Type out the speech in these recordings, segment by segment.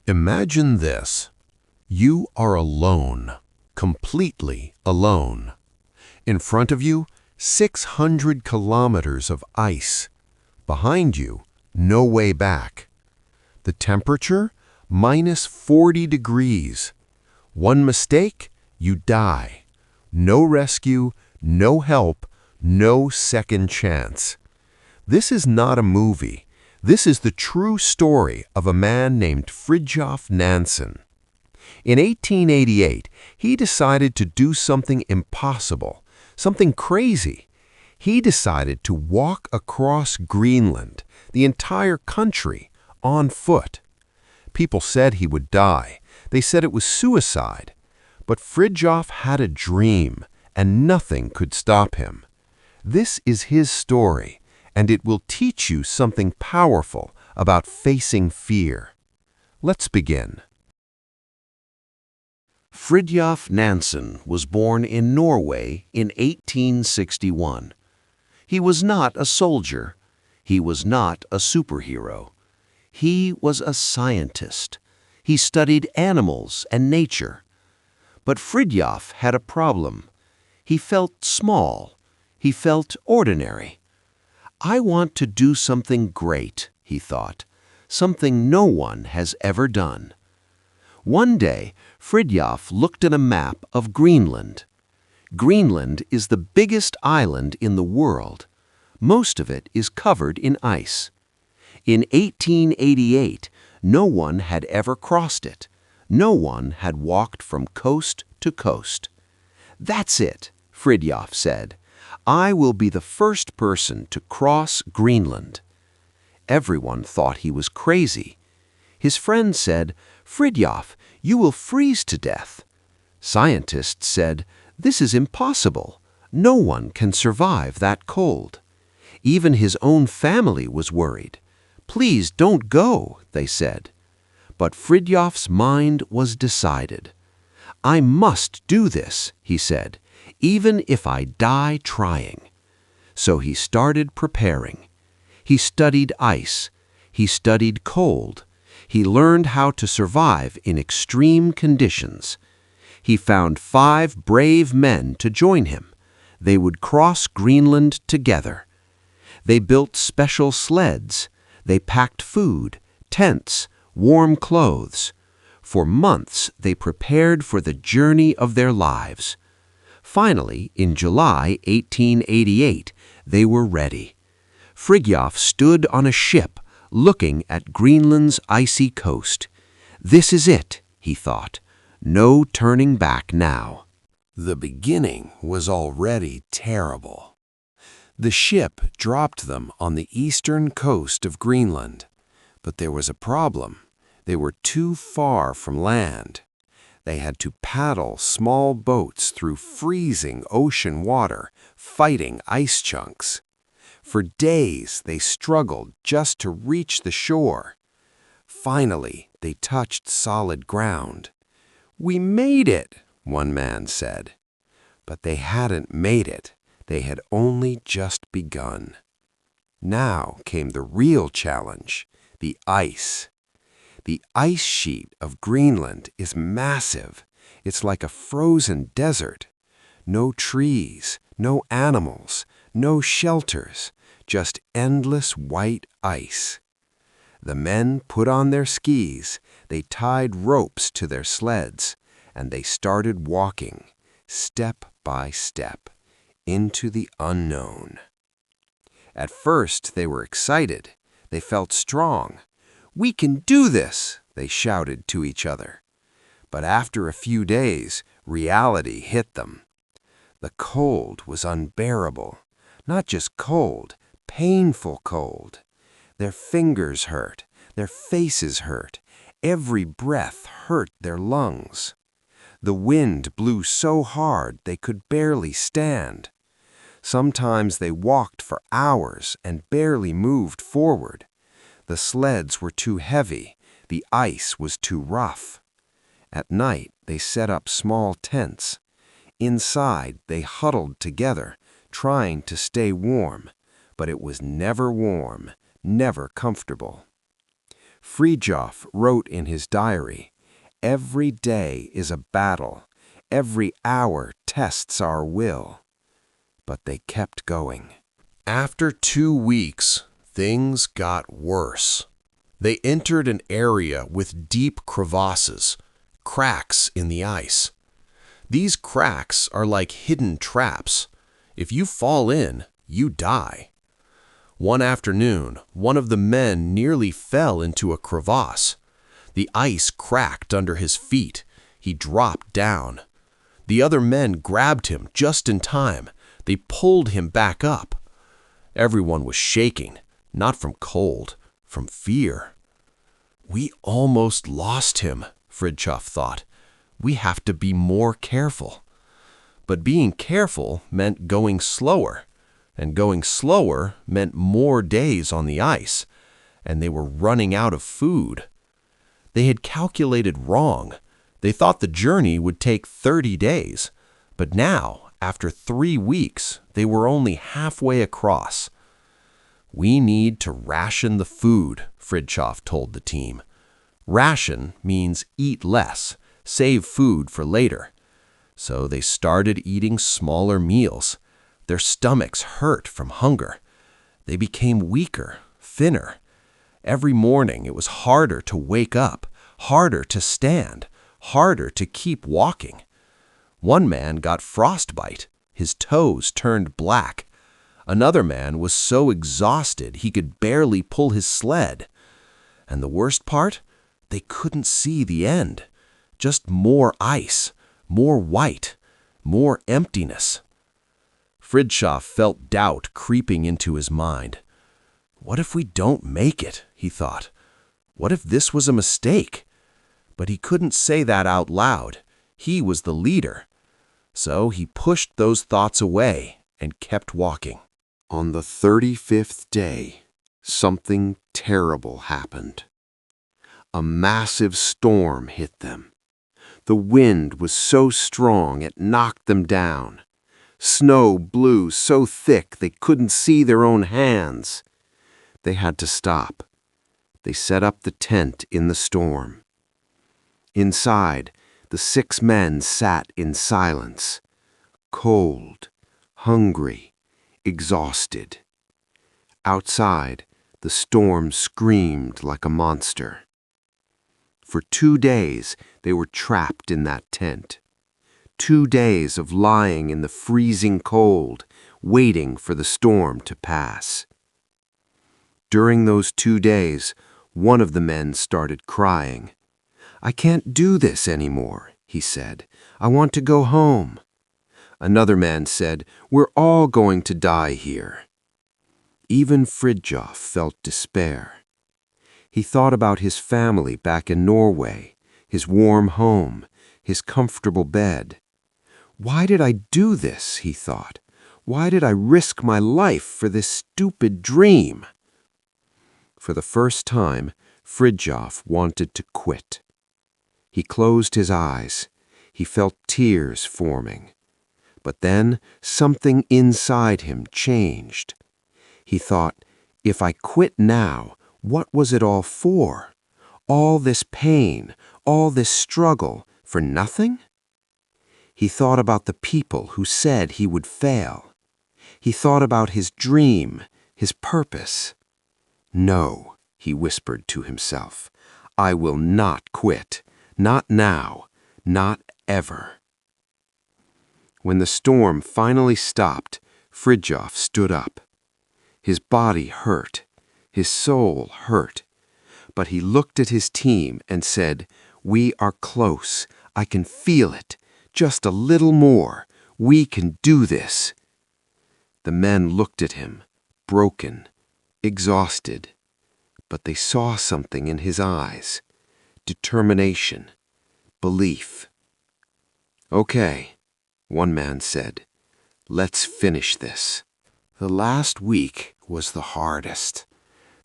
Imagine this. You are alone, completely alone. In front of you, 600 kilometers of ice. Behind you, no way back. The temperature, -40 degrees. One mistake, you die. No rescue, no help, no second chance. This is not a movie. This is the true story of a man named Fridtjof Nansen. In 1888, he decided to do something impossible, something crazy. He decided to walk across Greenland, the entire country, on foot. People said he would die. They said it was suicide. But Fridtjof had a dream, and nothing could stop him. This is his story, and it will teach you something powerful about facing fear. Let's begin. Fridtjof Nansen was born in Norway in 1861. He was not a soldier. He was not a superhero. He was a scientist. He studied animals and nature. But Fridtjof had a problem. He felt small. He felt ordinary. I want to do something great, he thought, something no one has ever done. One day, Fridtjof looked at a map of Greenland. Greenland is the biggest island in the world. Most of it is covered in ice. In 1888, no one had ever crossed it. No one had walked from coast to coast. "That's it," Fridtjof said. "I will be the first person to cross Greenland." Everyone thought he was crazy. His friends said, "Fridtjof, you will freeze to death." Scientists said, "This is impossible. No one can survive that cold." Even his own family was worried. "Please don't go," they said. But Fridtjof's mind was decided. "I must do this," he said, "even if I die trying." So he started preparing. He studied ice. He studied cold. He learned how to survive in extreme conditions. He found 5 brave men to join him. They would cross Greenland together. They built special sleds. They packed food, tents, warm clothes. For months, they prepared for the journey of their lives. Finally, in July 1888, they were ready. Fridtjof stood on a ship, looking at Greenland's icy coast. "This is it," he thought. "No turning back now." The beginning was already terrible. The ship dropped them on the eastern coast of Greenland. But there was a problem. They were too far from land. They had to paddle small boats through freezing ocean water, fighting ice chunks. For days, they struggled just to reach the shore. Finally, they touched solid ground. "We made it," one man said. But they hadn't made it. They had only just begun. Now came the real challenge, the ice. The ice sheet of Greenland is massive. It's like a frozen desert. No trees, no animals, no shelters, just endless white ice. The men put on their skis, they tied ropes to their sleds, and they started walking, step by step, into the unknown. At first, they were excited. They felt strong. "We can do this," they shouted to each other. But after a few days, reality hit them. The cold was unbearable. Not just cold, painful cold. Their fingers hurt. Their faces hurt. Every breath hurt their lungs. The wind blew so hard they could barely stand. Sometimes they walked for hours and barely moved forward. The sleds were too heavy. The ice was too rough. At night, they set up small tents. Inside, they huddled together, trying to stay warm. But it was never warm, never comfortable. Fridtjof wrote in his diary, "Every day is a battle. Every hour tests our will." But they kept going. After 2 weeks, things got worse. They entered an area with deep crevasses, cracks in the ice. These cracks are like hidden traps. If you fall in, you die. One afternoon, one of the men nearly fell into a crevasse. The ice cracked under his feet. He dropped down. The other men grabbed him just in time. They pulled him back up. Everyone was shaking, not from cold, from fear. "We almost lost him," Fridtjof thought. "We have to be more careful." But being careful meant going slower, and going slower meant more days on the ice, and they were running out of food. They had calculated wrong. They thought the journey would take 30 days, but now, after 3 weeks, they were only halfway across. "We need to ration the food," Fridtjof told the team. Ration means eat less, save food for later. So they started eating smaller meals. Their stomachs hurt from hunger. They became weaker, thinner. Every morning it was harder to wake up, harder to stand, harder to keep walking. One man got frostbite. His toes turned black. Another man was so exhausted he could barely pull his sled. And the worst part? They couldn't see the end. Just more ice, more white, more emptiness. Fridtjof felt doubt creeping into his mind. "What if we don't make it?" he thought. "What if this was a mistake?" But he couldn't say that out loud. He was the leader. So he pushed those thoughts away and kept walking. On the 35th day, something terrible happened. A massive storm hit them. The wind was so strong it knocked them down. Snow blew so thick they couldn't see their own hands. They had to stop. They set up the tent in the storm. Inside, the 6 men sat in silence, cold, hungry, exhausted. Outside, the storm screamed like a monster. For 2 days, they were trapped in that tent. 2 days of lying in the freezing cold, waiting for the storm to pass. During those 2 days, one of the men started crying. "I can't do this anymore," he said. "I want to go home." Another man said, "We're all going to die here." Even Fridtjof felt despair. He thought about his family back in Norway, his warm home, his comfortable bed. "Why did I do this?" he thought. "Why did I risk my life for this stupid dream?" For the first time, Fridtjof wanted to quit. He closed his eyes. He felt tears forming. But then something inside him changed. He thought, if I quit now, what was it all for? All this pain, all this struggle, for nothing? He thought about the people who said he would fail. He thought about his dream, his purpose. "No," he whispered to himself, "I will not quit. Not now. Not ever." When the storm finally stopped, Fridtjof stood up. His body hurt. His soul hurt. But he looked at his team and said, "We are close. I can feel it. Just a little more. We can do this." The men looked at him, broken, exhausted. But they saw something in his eyes. Determination. Belief. "Okay," one man said. "Let's finish this." The last week was the hardest.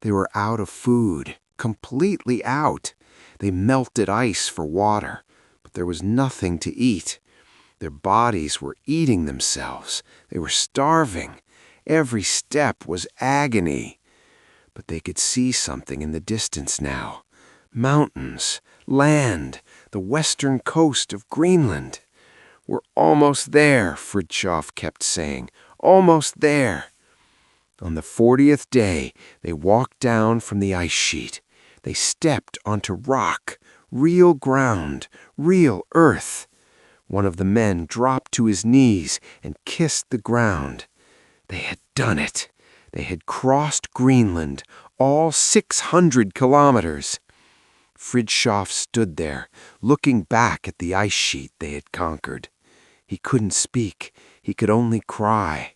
They were out of food, completely out. They melted ice for water, but there was nothing to eat. Their bodies were eating themselves. They were starving. Every step was agony. But they could see something in the distance now. Mountains, land, the western coast of Greenland. We're almost there, Fridtjof kept saying. Almost there. On the 40th day, they walked down from the ice sheet. They stepped onto rock, real ground, real earth. One of the men dropped to his knees and kissed the ground. They had done it. They had crossed Greenland, all 600 kilometers. Fridtjof stood there, looking back at the ice sheet they had conquered. He couldn't speak. He could only cry.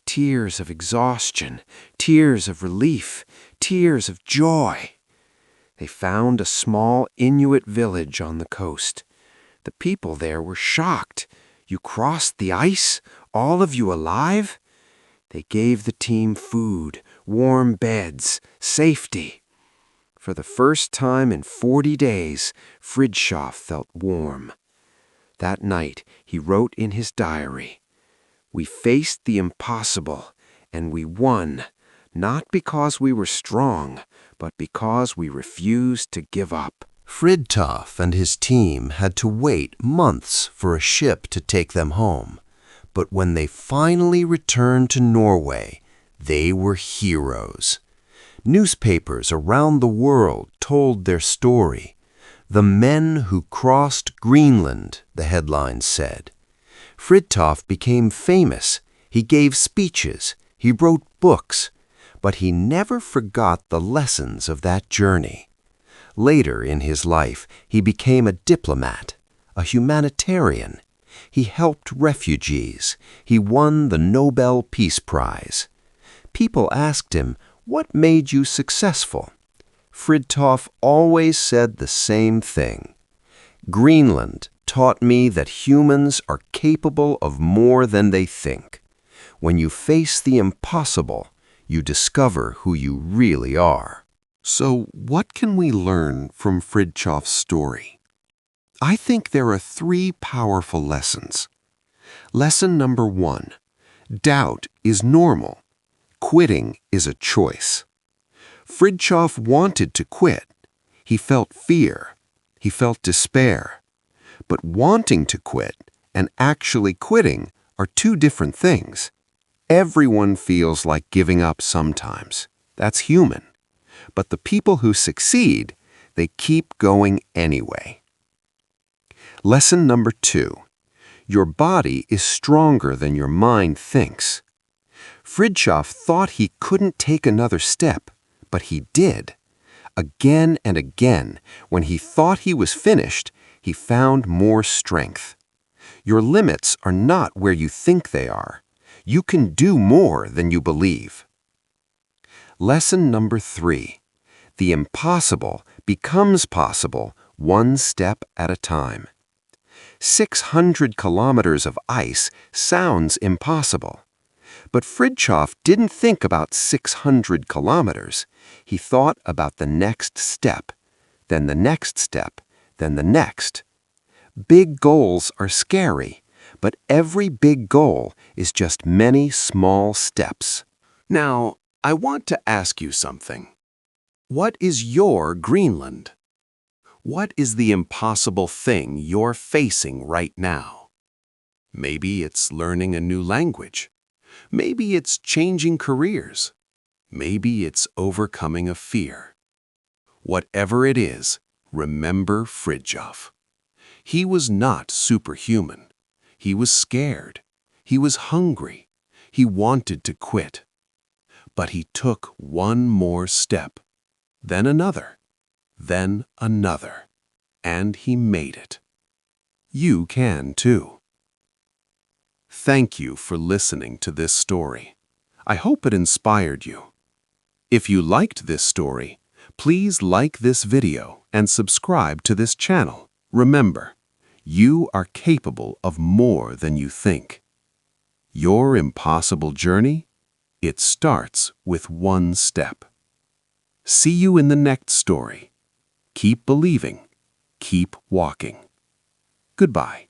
Tears of exhaustion, tears of relief, tears of joy. They found a small Inuit village on the coast. The people there were shocked. You crossed the ice? All of you alive? They gave the team food, warm beds, safety. For the first time in 40 days, Fridtjof felt warm. That night, he wrote in his diary, "We faced the impossible, and we won, not because we were strong, but because we refused to give up." Fridtjof and his team had to wait months for a ship to take them home. But when they finally returned to Norway, they were heroes. Newspapers around the world told their story. "The men who crossed Greenland," the headlines said. Fridtjof became famous. He gave speeches. He wrote books. But he never forgot the lessons of that journey. Later in his life, he became a diplomat, a humanitarian. He helped refugees. He won the Nobel Peace Prize. People asked him, "What made you successful?" Fridtjof always said the same thing. "Greenland taught me that humans are capable of more than they think. When you face the impossible, you discover who you really are." So what can we learn from Fridtjof's story? I think there are 3 powerful lessons. Lesson number 1, doubt is normal. Quitting is a choice. Fridtjof wanted to quit. He felt fear. He felt despair. But wanting to quit and actually quitting are 2 different things. Everyone feels like giving up sometimes. That's human. But the people who succeed, they keep going anyway. Lesson number 2, your body is stronger than your mind thinks. Fridtjof thought he couldn't take another step, but he did. Again and again, when he thought he was finished, he found more strength. Your limits are not where you think they are. You can do more than you believe. Lesson number 3, the impossible becomes possible 1 step at a time. 600 kilometers of ice sounds impossible. But Fridtjof didn't think about 600 kilometers. He thought about the next step, then the next step, then the next. Big goals are scary, but every big goal is just many small steps. Now, I want to ask you something. What is your Greenland? What is the impossible thing you're facing right now? Maybe it's learning a new language. Maybe it's changing careers. Maybe it's overcoming a fear. Whatever it is, remember Fridtjof. He was not superhuman. He was scared. He was hungry. He wanted to quit. But he took 1 more step, then another, then another, and he made it. You can too. Thank you for listening to this story. I hope it inspired you. If you liked this story, please like this video and subscribe to this channel. Remember, you are capable of more than you think. Your impossible journey, it starts with 1 step. See you in the next story. Keep believing. Keep walking. Goodbye.